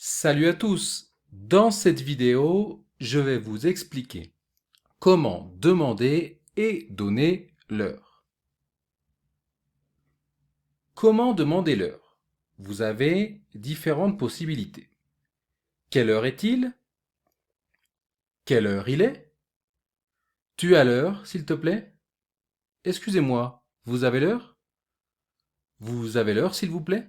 Salut à tous! Dans cette vidéo, je vais vous expliquer comment demander et donner l'heure. Comment demander l'heure? Vous avez différentes possibilités. Quelle heure est-il? Quelle heure il est? Tu as l'heure, s'il te plaît? Excusez-moi, vous avez l'heure? Vous avez l'heure, s'il vous plaît?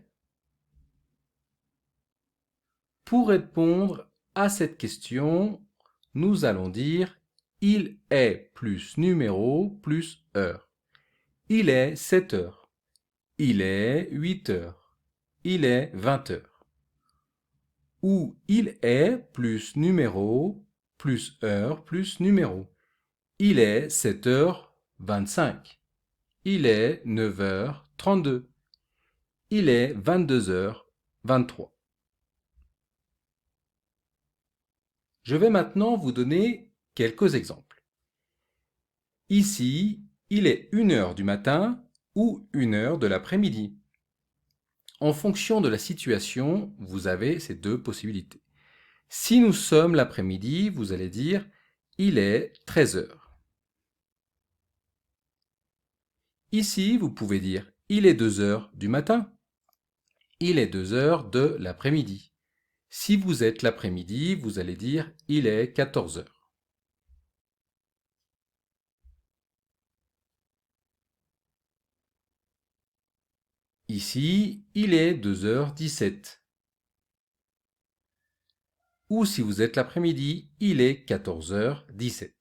Pour répondre à cette question, nous allons dire il est plus numéro plus heure. Il est 7 heures. Il est 8 heures. Il est 20 heures. Ou il est plus numéro plus heure plus numéro. Il est 7h25. Il est 9h32. Il est 22h23. Je vais maintenant vous donner quelques exemples. Ici, il est 1h du matin ou 1h de l'après-midi. En fonction de la situation, vous avez ces deux possibilités. Si nous sommes l'après-midi, vous allez dire « il est 13 heures ». Ici, vous pouvez dire « il est 2 heures du matin ». Il est 2 heures de l'après-midi. Si vous êtes l'après-midi, vous allez dire « il est 14 heures ». Ici, il est 2h17. Ou si vous êtes l'après-midi, il est 14h17.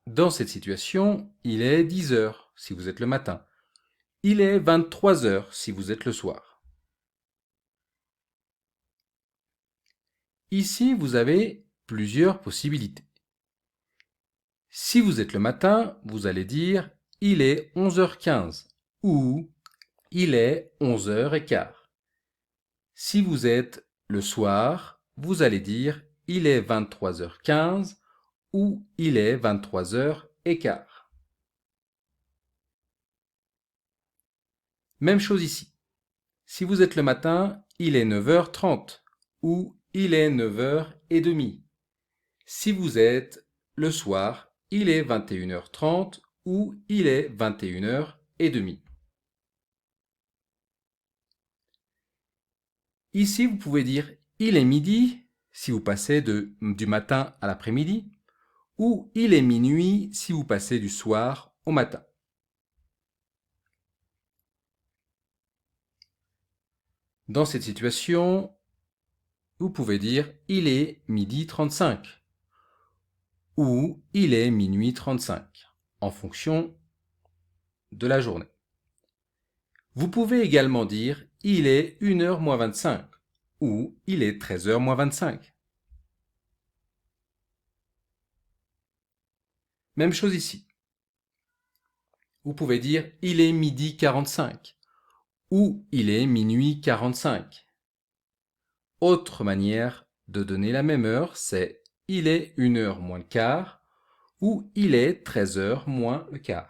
Dans cette situation, il est 10 heures si vous êtes le matin. Il est 23 heures si vous êtes le soir. Ici, vous avez plusieurs possibilités. Si vous êtes le matin, vous allez dire « il est 11h15 » ou « il est 11h15 ». Si vous êtes le soir, vous allez dire « il est 23h15 » ou « il est 23h15 ». Même chose ici. Si vous êtes le matin, il est 9h30 ou il est 9h30. Si vous êtes le soir, il est 21h30 ou il est 21h30. Ici, vous pouvez dire il est midi si vous passez du matin à l'après-midi ou il est minuit si vous passez du soir au matin. Dans cette situation, vous pouvez dire il est midi 35 ou il est minuit 35 en fonction de la journée. Vous pouvez également dire il est 1h moins 25 ou il est 13h moins 25. Même chose ici. Vous pouvez dire il est midi 45 ou il est minuit 45. Autre manière de donner la même heure, c'est il est 1h moins le quart ou il est 13h moins le quart.